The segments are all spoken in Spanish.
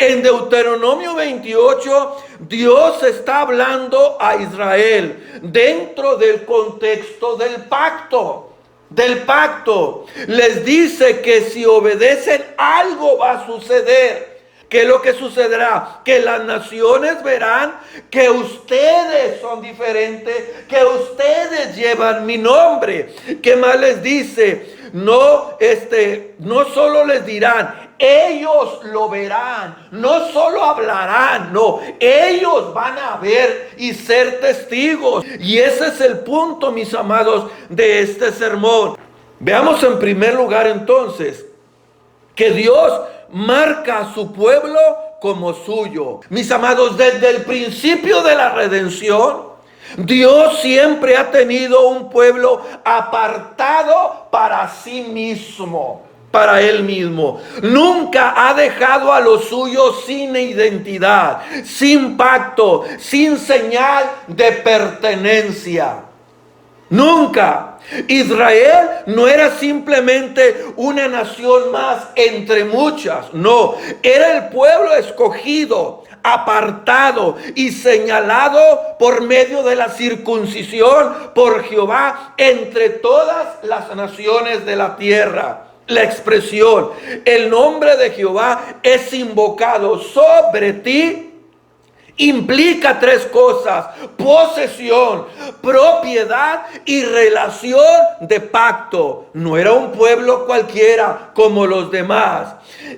En Deuteronomio 28, Dios está hablando a Israel dentro del contexto del pacto. Les dice que si obedecen, algo va a suceder. ¿Qué es lo que sucederá? Que las naciones verán que ustedes son diferentes, que ustedes llevan mi nombre. ¿Qué más les dice? No solo les dirán, ellos lo verán, no solo hablarán, no, ellos van a ver y ser testigos. Y ese es el punto, mis amados, de este sermón. Veamos en primer lugar entonces que Dios marca a su pueblo como suyo. Mis amados, desde el principio de la redención, Dios siempre ha tenido un pueblo apartado para sí mismo, para Él mismo. Nunca ha dejado a los suyos sin identidad, sin pacto, sin señal de pertenencia. Nunca. Israel no era simplemente una nación más entre muchas, no, era el pueblo escogido, apartado y señalado por medio de la circuncisión por Jehová entre todas las naciones de la tierra. La expresión, el nombre de Jehová es invocado sobre ti, implica tres cosas: posesión, propiedad y relación de pacto. No era un pueblo cualquiera como los demás.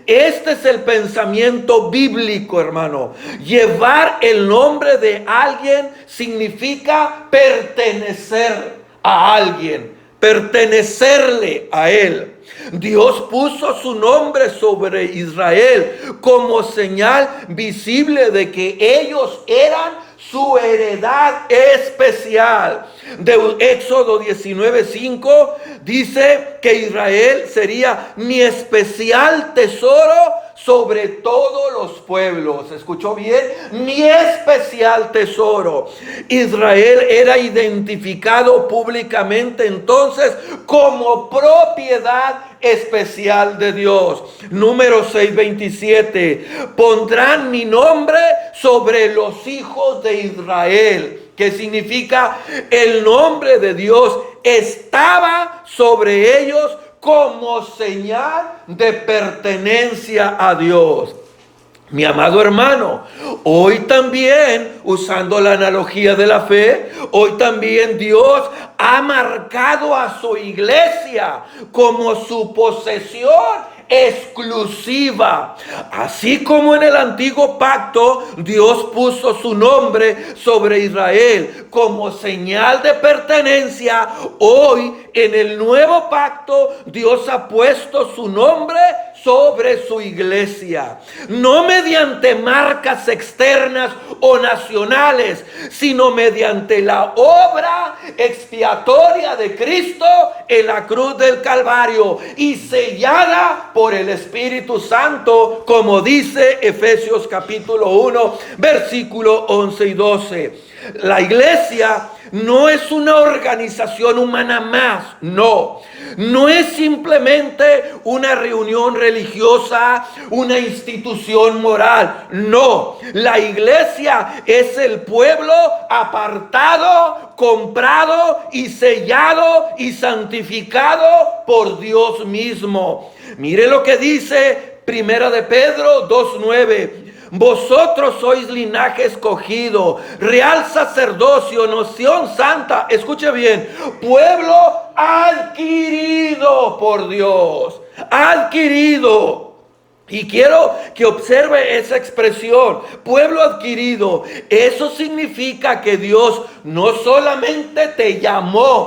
Este es el pensamiento bíblico, hermano. Llevar el nombre de alguien significa pertenecer a alguien, pertenecerle a él. Dios puso su nombre sobre Israel como señal visible de que ellos eran su heredad especial. De Éxodo 19:5 dice que Israel sería mi especial tesoro sobre todos los pueblos. ¿Escuchó bien? Mi especial tesoro. Israel era identificado públicamente entonces como propiedad especial de Dios. Números 6:27. Pondrán mi nombre sobre los hijos de Israel. ¿Qué significa? El nombre de Dios estaba sobre ellos como señal de pertenencia a Dios. Mi amado hermano, hoy también, usando la analogía de la fe, hoy también Dios ha marcado a su iglesia como su posesión exclusiva. Así como en el antiguo pacto Dios puso su nombre sobre Israel como señal de pertenencia, hoy en el nuevo pacto Dios ha puesto su nombre sobre su iglesia, no mediante marcas externas o nacionales, sino mediante la obra expiatoria de Cristo en la cruz del Calvario y sellada por el Espíritu Santo, como dice Efesios capítulo 1, versículo 11 y 12. La iglesia no es una organización humana más, no es simplemente una reunión religiosa, una institución moral, no. La iglesia es el pueblo apartado, comprado y sellado y santificado por Dios mismo. Mire lo que dice Primera de Pedro 2:9. Vosotros sois linaje escogido, real sacerdocio, nación santa, escuche bien, pueblo adquirido por Dios, adquirido. Y quiero que observe esa expresión, pueblo adquirido. Eso significa que Dios no solamente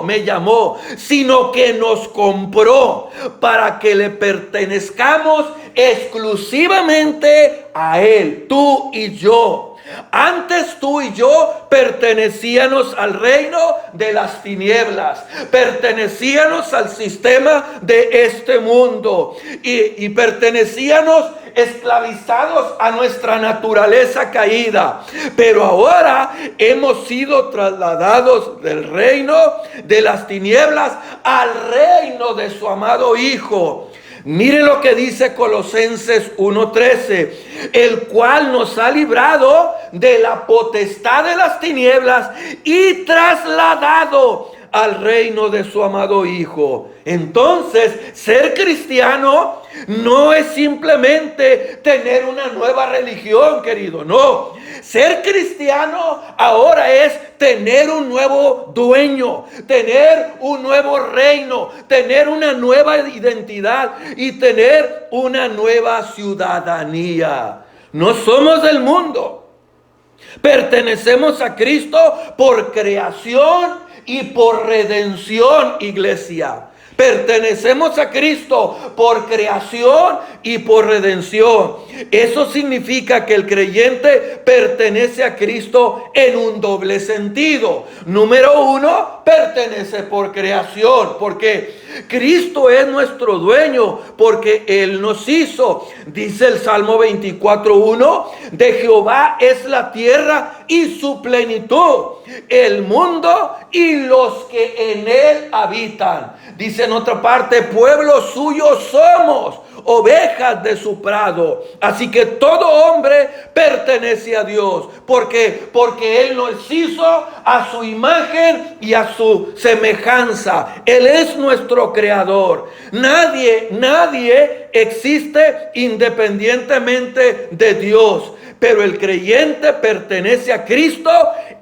me llamó, sino que nos compró para que le pertenezcamos exclusivamente a Él, tú y yo. Antes tú y yo pertenecíamos al reino de las tinieblas, pertenecíamos al sistema de este mundo y pertenecíamos esclavizados a nuestra naturaleza caída. Pero ahora hemos sido trasladados del reino de las tinieblas al reino de su amado Hijo. Mire lo que dice Colosenses 1:13, el cual nos ha librado de la potestad de las tinieblas y trasladado al reino de su amado Hijo. Entonces, ser cristiano no es simplemente tener una nueva religión, querido, no. Ser cristiano ahora es tener un nuevo dueño, tener un nuevo reino, tener una nueva identidad y tener una nueva ciudadanía. No somos del mundo. Pertenecemos a Cristo por creación y por redención, iglesia. Pertenecemos a Cristo por creación y por redención. Eso significa que el creyente pertenece a Cristo en un doble sentido. Número uno, pertenece por creación, porque Cristo es nuestro dueño, porque Él nos hizo. Dice el Salmo 24:1, de Jehová es la tierra y su plenitud, el mundo y los que en él habitan. Dice en otra parte, pueblo suyo somos, ovejas de su prado. Así que todo hombre pertenece a Dios, porque Él nos hizo a su imagen y a su semejanza. Él es nuestro creador. Nadie existe independientemente de Dios. Pero el creyente pertenece a Cristo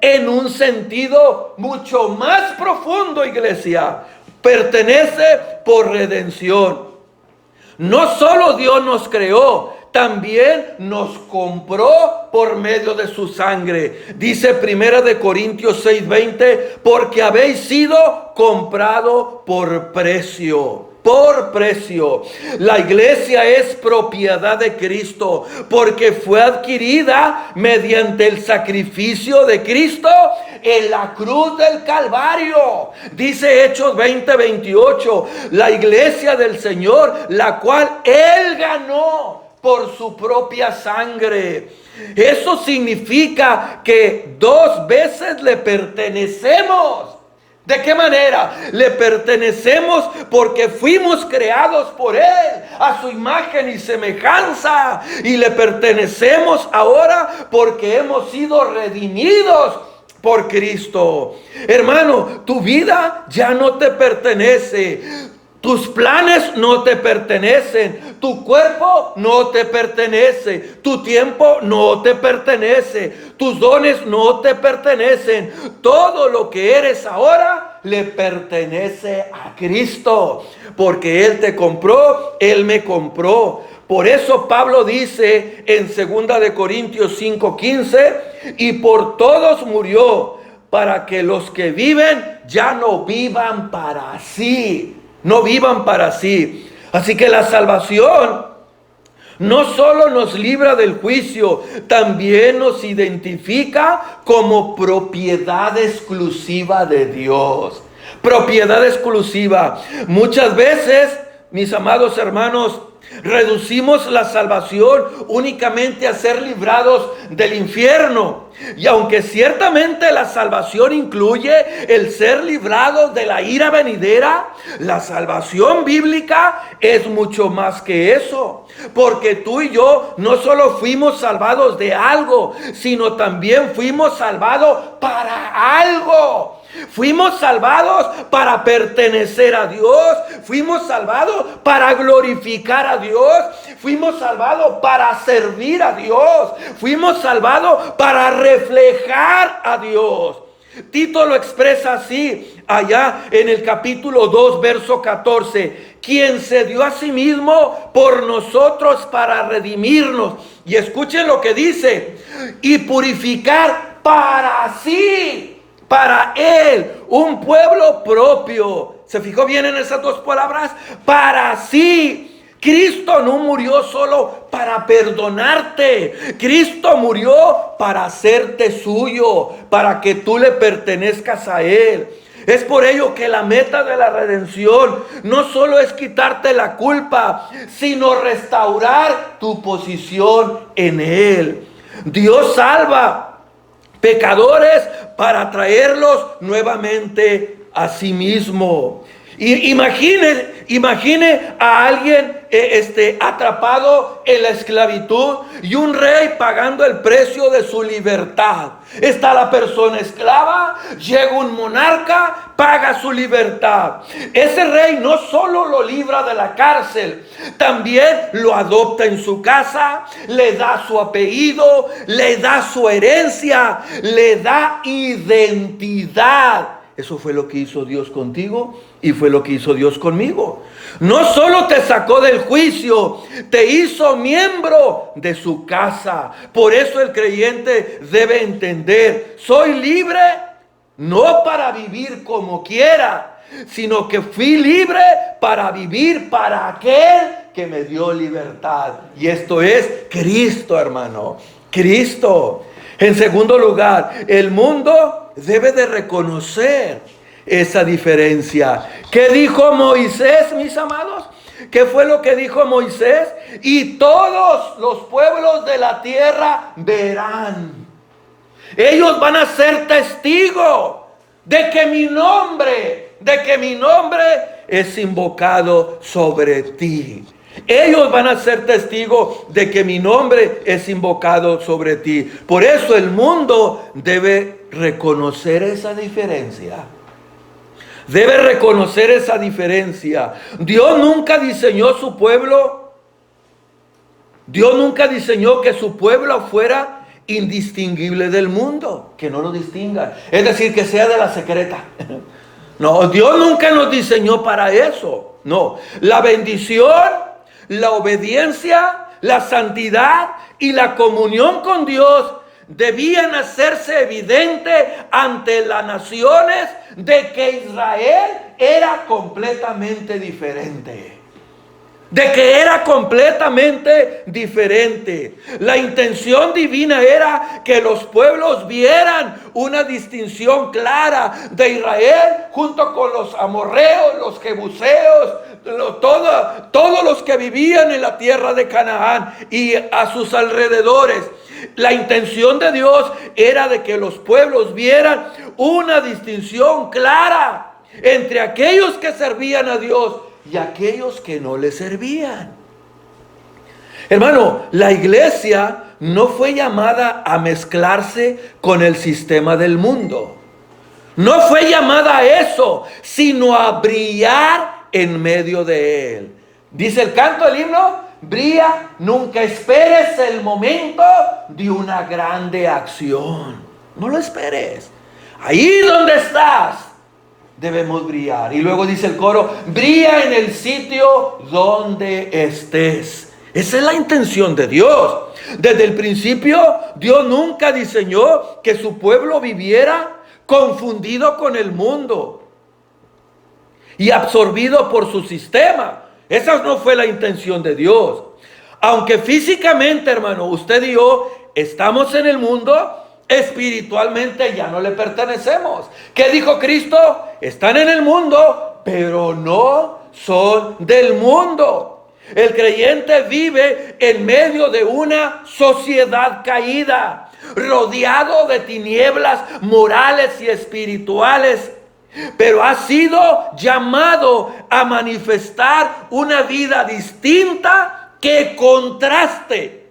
en un sentido mucho más profundo, iglesia. Pertenece por redención. No solo Dios nos creó, también nos compró por medio de su sangre. Dice 1 Corintios 6:20, porque habéis sido comprado por precio. Por precio. La iglesia es propiedad de Cristo porque fue adquirida mediante el sacrificio de Cristo en la cruz del Calvario. Dice Hechos 20:28, la iglesia del Señor, la cual Él ganó por su propia sangre. Eso significa que 2 veces le pertenecemos. ¿De qué manera? Le pertenecemos porque fuimos creados por Él, a su imagen y semejanza. Y le pertenecemos ahora porque hemos sido redimidos por Cristo. Hermano, tu vida ya no te pertenece. Tus planes no te pertenecen, tu cuerpo no te pertenece, tu tiempo no te pertenece, tus dones no te pertenecen. Todo lo que eres ahora le pertenece a Cristo, porque Él te compró, Él me compró. Por eso Pablo dice en 2 Corintios 5:15, y por todos murió, para que los que viven ya no vivan para sí. No vivan para sí. Así que la salvación no solo nos libra del juicio, también nos identifica como propiedad exclusiva de Dios. Propiedad exclusiva. Muchas veces, mis amados hermanos, reducimos la salvación únicamente a ser librados del infierno. Y aunque ciertamente la salvación incluye el ser librados de la ira venidera, la salvación bíblica es mucho más que eso. Porque tú y yo no solo fuimos salvados de algo, sino también fuimos salvados para algo. Fuimos salvados para pertenecer a Dios. Fuimos salvados para glorificar a Dios. Fuimos salvados para servir a Dios. Fuimos salvados para reflejar a Dios. Tito lo expresa así, allá en el capítulo 2, verso 14. Quien se dio a sí mismo por nosotros para redimirnos. Y escuchen lo que dice. Y purificar para sí. Para Él, un pueblo propio. ¿Se fijó bien en esas 2 palabras? Para sí. Cristo no murió solo para perdonarte. Cristo murió para hacerte suyo, para que tú le pertenezcas a Él. Es por ello que la meta de la redención no solo es quitarte la culpa, sino restaurar tu posición en Él. Dios salva pecadores para traerlos nuevamente a sí mismo. Y imagine a alguien atrapado en la esclavitud y un rey pagando el precio de su libertad. Está la persona esclava, llega un monarca, paga su libertad. Ese rey no solo lo libra de la cárcel, también lo adopta en su casa, le da su apellido, le da su herencia, le da identidad. Eso fue lo que hizo Dios contigo y fue lo que hizo Dios conmigo. No solo te sacó del juicio, te hizo miembro de su casa. Por eso el creyente debe entender, soy libre no para vivir como quiera, sino que fui libre para vivir para aquel que me dio libertad. Y esto es Cristo, hermano. Cristo. En segundo lugar, el mundo debe de reconocer esa diferencia. ¿Qué dijo Moisés, mis amados? ¿Qué fue lo que dijo Moisés? Y todos los pueblos de la tierra verán. Ellos van a ser testigos de que mi nombre es invocado sobre ti. Ellos van a ser testigos de que mi nombre es invocado sobre ti. Por eso el mundo debe reconocer esa diferencia. Debe reconocer esa diferencia. Dios nunca diseñó su pueblo. Dios nunca diseñó que su pueblo fuera indistinguible del mundo, que no lo distinga, es decir, que sea de la secreta. No, Dios nunca nos diseñó para eso. No, la bendición, la obediencia, la santidad y la comunión con Dios debían hacerse evidente ante las naciones de que Israel era completamente diferente. De que era completamente diferente. La intención divina era que los pueblos vieran una distinción clara de Israel junto con los amorreos, los jebuseos, todos los que vivían en la tierra de Canaán y a sus alrededores. La intención de Dios era de que los pueblos vieran una distinción clara entre aquellos que servían a Dios y aquellos que no le servían. Hermano, la iglesia no fue llamada a mezclarse con el sistema del mundo. No fue llamada a eso, sino a brillar en medio de él. Dice el canto del himno, brilla, nunca esperes el momento de una grande acción. No lo esperes. Ahí donde estás, debemos brillar. Y luego dice el coro, brilla en el sitio donde estés. Esa es la intención de Dios. Desde el principio, Dios nunca diseñó que su pueblo viviera confundido con el mundo y absorbido por su sistema. Esa no fue la intención de Dios. Aunque físicamente, hermano, usted y yo estamos en el mundo, espiritualmente ya no le pertenecemos. ¿Qué dijo Cristo? Están en el mundo, pero no son del mundo. El creyente vive en medio de una sociedad caída, rodeado de tinieblas morales y espirituales, pero ha sido llamado a manifestar una vida distinta que contraste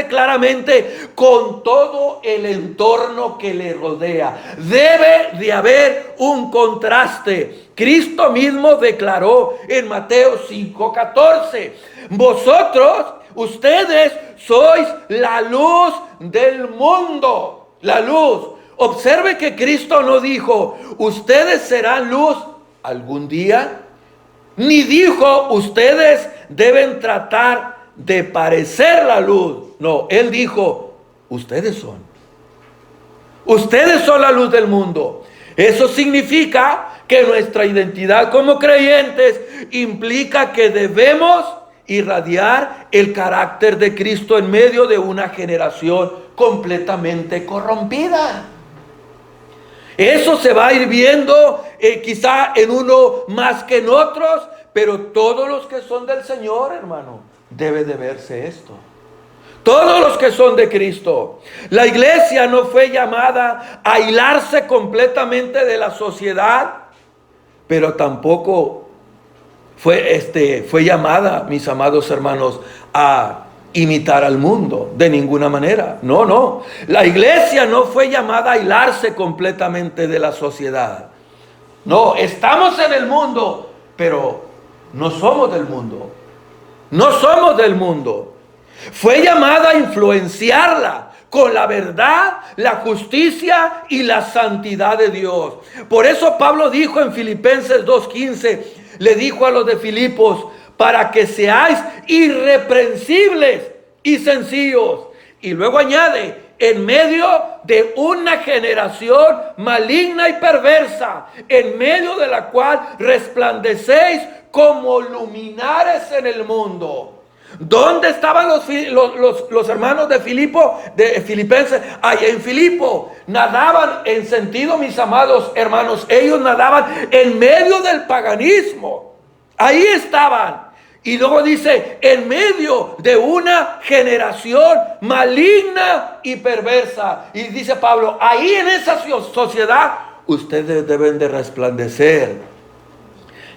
claramente con todo el entorno que le rodea. Debe de haber un contraste. Cristo mismo declaró en Mateo 5:14, ustedes sois la luz del mundo. La luz. Observe que Cristo no dijo, ustedes serán luz algún día, ni dijo, ustedes deben tratar de parecer la luz. No, Él dijo, ustedes son la luz del mundo. Eso significa que nuestra identidad como creyentes implica que debemos irradiar el carácter de Cristo en medio de una generación completamente corrompida. Eso se va a ir viendo quizá en uno más que en otros, pero todos los que son del Señor, hermano, debe de verse esto. Todos los que son de Cristo. La iglesia no fue llamada a aislarse completamente de la sociedad, pero tampoco fue llamada, mis amados hermanos, a imitar al mundo, de ninguna manera. No, no. La iglesia no fue llamada a aislarse completamente de la sociedad. No, estamos en el mundo, pero no somos del mundo. No somos del mundo. Fue llamada a influenciarla con la verdad, la justicia y la santidad de Dios. Por eso Pablo dijo en Filipenses 2:15, le dijo a los de Filipos, para que seáis irreprensibles y sencillos. Y luego añade, en medio de una generación maligna y perversa, en medio de la cual resplandecéis como luminares en el mundo. ¿Dónde estaban los hermanos de Filipenses? Allá en Filipo. Nadaban en sentido, mis amados hermanos, ellos nadaban en medio del paganismo. Ahí estaban. Y luego dice, en medio de una generación maligna y perversa. Y dice Pablo, ahí en esa sociedad, ustedes deben de resplandecer.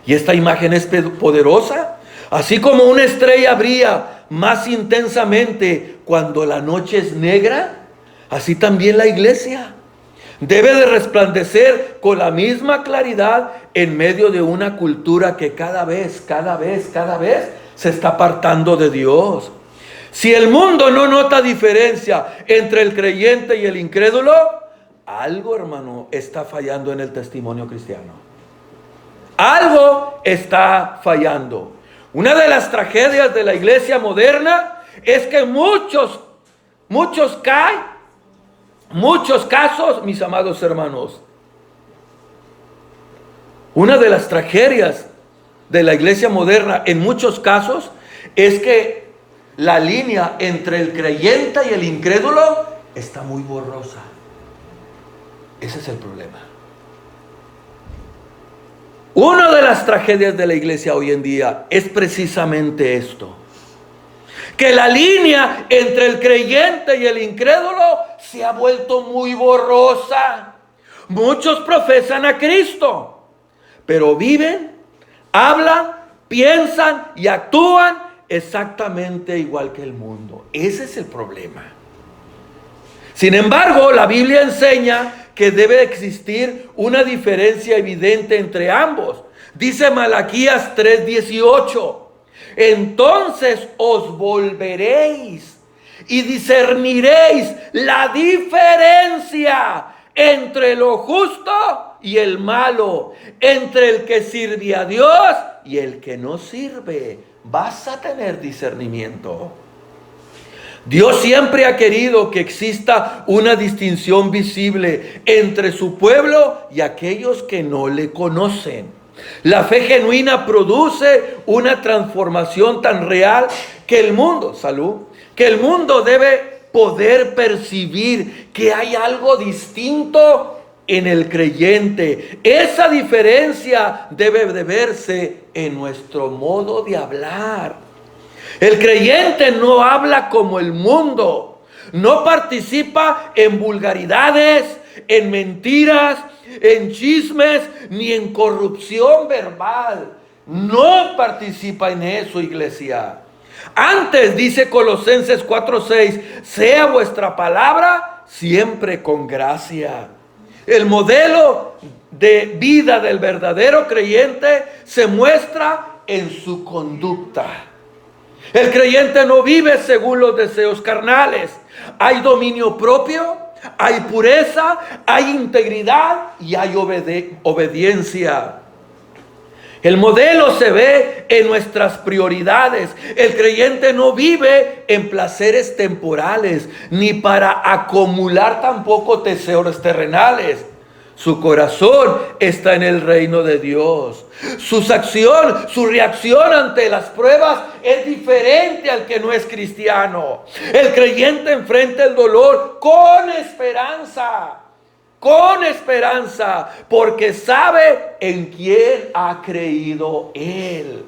Y esta imagen es poderosa. Así como una estrella brilla más intensamente cuando la noche es negra, así también la iglesia debe de resplandecer con la misma claridad en medio de una cultura que cada vez se está apartando de Dios. Si el mundo no nota diferencia entre el creyente y el incrédulo, algo, hermano, está fallando en el testimonio cristiano. Algo está fallando. Una de las tragedias de la iglesia moderna es que muchos casos, mis amados hermanos, una de las tragedias de la iglesia moderna en muchos casos es que la línea entre el creyente y el incrédulo está muy borrosa. Ese es el problema. Una de las tragedias de la iglesia hoy en día es precisamente esto. Que la línea entre el creyente y el incrédulo se ha vuelto muy borrosa. Muchos profesan a Cristo, pero viven, hablan, piensan y actúan exactamente igual que el mundo. Ese es el problema. Sin embargo, la Biblia enseña que debe existir una diferencia evidente entre ambos. Dice Malaquías 3:18, entonces os volveréis y discerniréis la diferencia entre lo justo y el malo, entre el que sirve a Dios y el que no sirve. Vas a tener discernimiento. Dios siempre ha querido que exista una distinción visible entre su pueblo y aquellos que no le conocen. La fe genuina produce una transformación tan real que el mundo, que el mundo debe poder percibir que hay algo distinto en el creyente. Esa diferencia debe de verse en nuestro modo de hablar. El creyente no habla como el mundo, no participa en vulgaridades, en mentiras, en chismes, ni en corrupción verbal. No participa en eso, iglesia. Antes, dice Colosenses 4:6, sea vuestra palabra siempre con gracia. El modelo de vida del verdadero creyente se muestra en su conducta. El creyente no vive según los deseos carnales. Hay dominio propio, hay pureza, hay integridad y hay obediencia. El modelo se ve en nuestras prioridades. El creyente no vive en placeres temporales, ni para acumular tampoco tesoros terrenales. Su corazón está en el reino de Dios. Su reacción ante las pruebas es diferente al que no es cristiano. El creyente enfrenta el dolor con esperanza, porque sabe en quién ha creído él.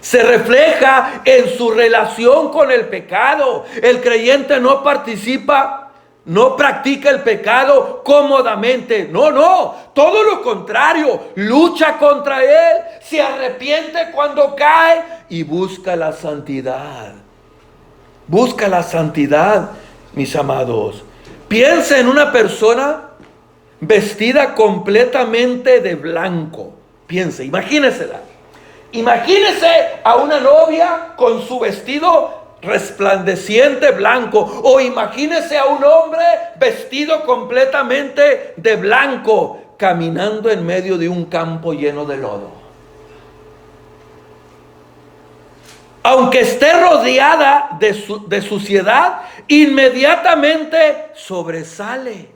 Se refleja en su relación con el pecado. El creyente no participa no practica el pecado cómodamente. No, no, todo lo contrario. Lucha contra él, se arrepiente cuando cae y busca la santidad. Busca la santidad, mis amados. Piensa en una persona vestida completamente de blanco. Piense, imagínesela. Imagínese a una novia con su vestido resplandeciente blanco, o imagínese a un hombre vestido completamente de blanco caminando en medio de un campo lleno de lodo. Aunque esté rodeada de suciedad, inmediatamente sobresale.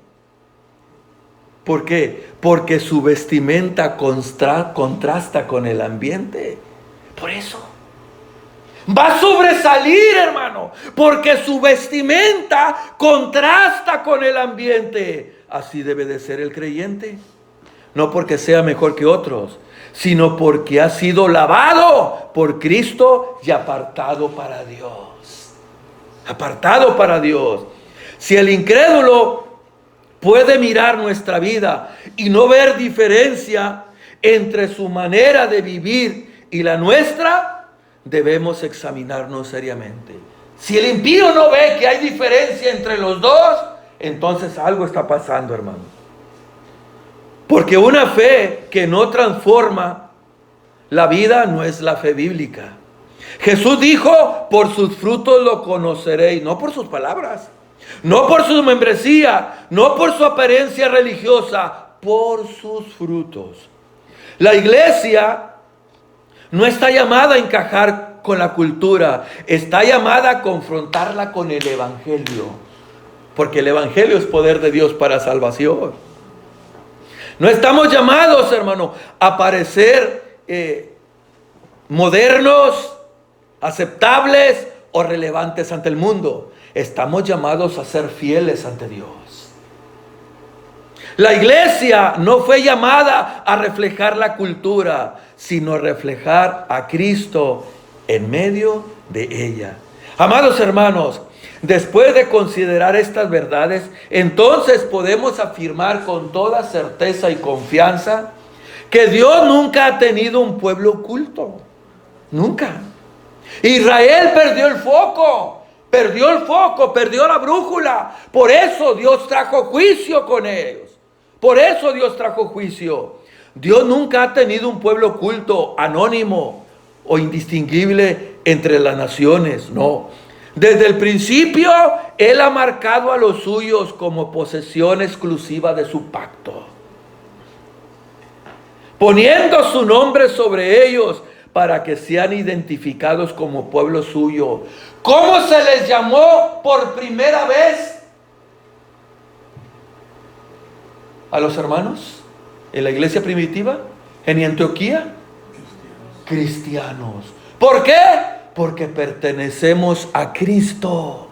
¿Por qué? Porque su vestimenta contrasta con el ambiente. Por eso va a sobresalir, hermano, porque su vestimenta contrasta con el ambiente. Así debe de ser el creyente. No porque sea mejor que otros, sino porque ha sido lavado por Cristo y apartado para Dios. Apartado para Dios. Si el incrédulo puede mirar nuestra vida y no ver diferencia entre su manera de vivir y la nuestra, debemos examinarnos seriamente. Si el impío no ve que hay diferencia entre los dos, entonces algo está pasando, hermano. Porque una fe que no transforma la vida no es la fe bíblica. Jesús dijo, por sus frutos lo conoceréis, no por sus palabras, no por su membresía, no por su apariencia religiosa, por sus frutos. La iglesia no está llamada a encajar con la cultura, está llamada a confrontarla con el evangelio, porque el evangelio es poder de Dios para salvación. No estamos llamados, hermano, a parecer modernos, aceptables o relevantes ante el mundo. Estamos llamados a ser fieles ante Dios. La iglesia no fue llamada a reflejar la cultura, sino a reflejar a Cristo en medio de ella. Amados hermanos, después de considerar estas verdades, entonces podemos afirmar con toda certeza y confianza que Dios nunca ha tenido un pueblo oculto. Nunca. Israel perdió el foco, perdió la brújula. Por eso Dios trajo juicio con ellos. Por eso Dios trajo juicio. Dios nunca ha tenido un pueblo oculto, anónimo o indistinguible entre las naciones. No. Desde el principio, Él ha marcado a los suyos como posesión exclusiva de su pacto, poniendo su nombre sobre ellos para que sean identificados como pueblo suyo. ¿Cómo se les llamó por primera vez a los hermanos en la iglesia primitiva, en Antioquía? Cristianos. ¿Por qué? Porque pertenecemos a Cristo,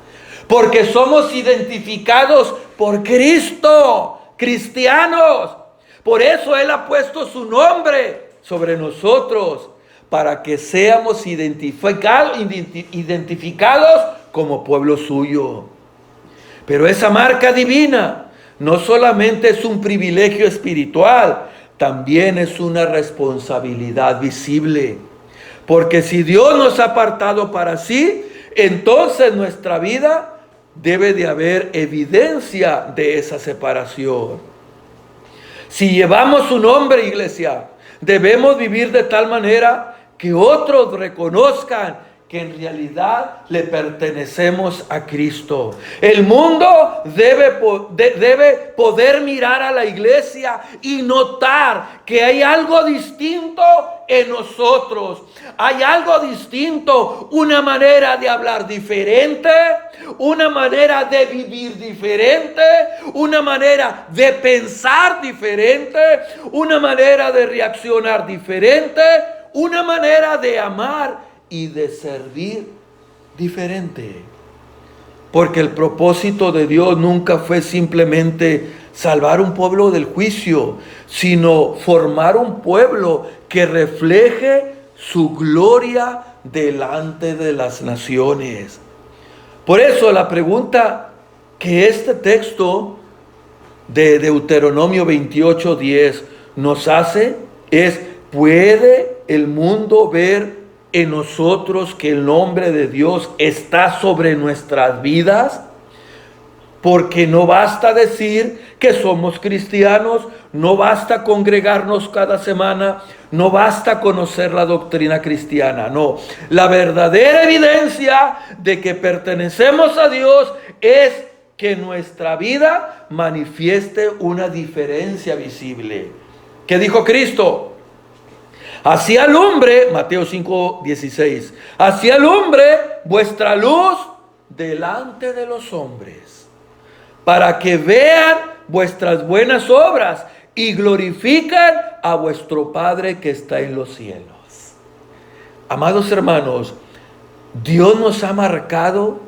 porque somos identificados por Cristo, cristianos. Por eso Él ha puesto su nombre sobre nosotros, para que seamos identificados como pueblo suyo. Pero esa marca divina no solamente es un privilegio espiritual, también es una responsabilidad visible. Porque si Dios nos ha apartado para sí, entonces nuestra vida debe de haber evidencia de esa separación. Si llevamos su nombre, iglesia, debemos vivir de tal manera que otros reconozcan que en realidad le pertenecemos a Cristo. El mundo debe poder mirar a la iglesia y notar que hay algo distinto en nosotros. Hay algo distinto, una manera de hablar diferente, una manera de vivir diferente, una manera de pensar diferente, una manera de reaccionar diferente, una manera de amar y de servir diferente. Porque el propósito de Dios nunca fue simplemente salvar un pueblo del juicio, sino formar un pueblo que refleje su gloria delante de las naciones. Por eso la pregunta que este texto de Deuteronomio 28:10 nos hace es: ¿puede el mundo ver en nosotros que el nombre de Dios está sobre nuestras vidas? Porque no basta decir que somos cristianos, no basta congregarnos cada semana, no basta conocer la doctrina cristiana, no. La verdadera evidencia de que pertenecemos a Dios es que nuestra vida manifieste una diferencia visible. ¿Qué dijo Cristo? Así alumbre, Mateo 5:16, así alumbre vuestra luz delante de los hombres, para que vean vuestras buenas obras y glorifican a vuestro Padre que está en los cielos. Amados hermanos, Dios nos ha marcado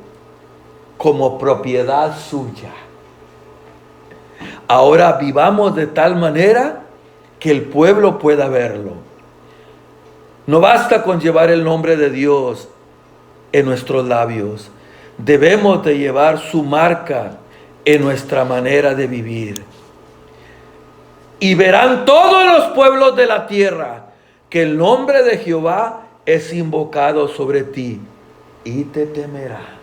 como propiedad suya. Ahora vivamos de tal manera que el pueblo pueda verlo. No basta con llevar el nombre de Dios en nuestros labios. Debemos de llevar su marca en nuestra manera de vivir. Y verán todos los pueblos de la tierra que el nombre de Jehová es invocado sobre ti, y te temerán.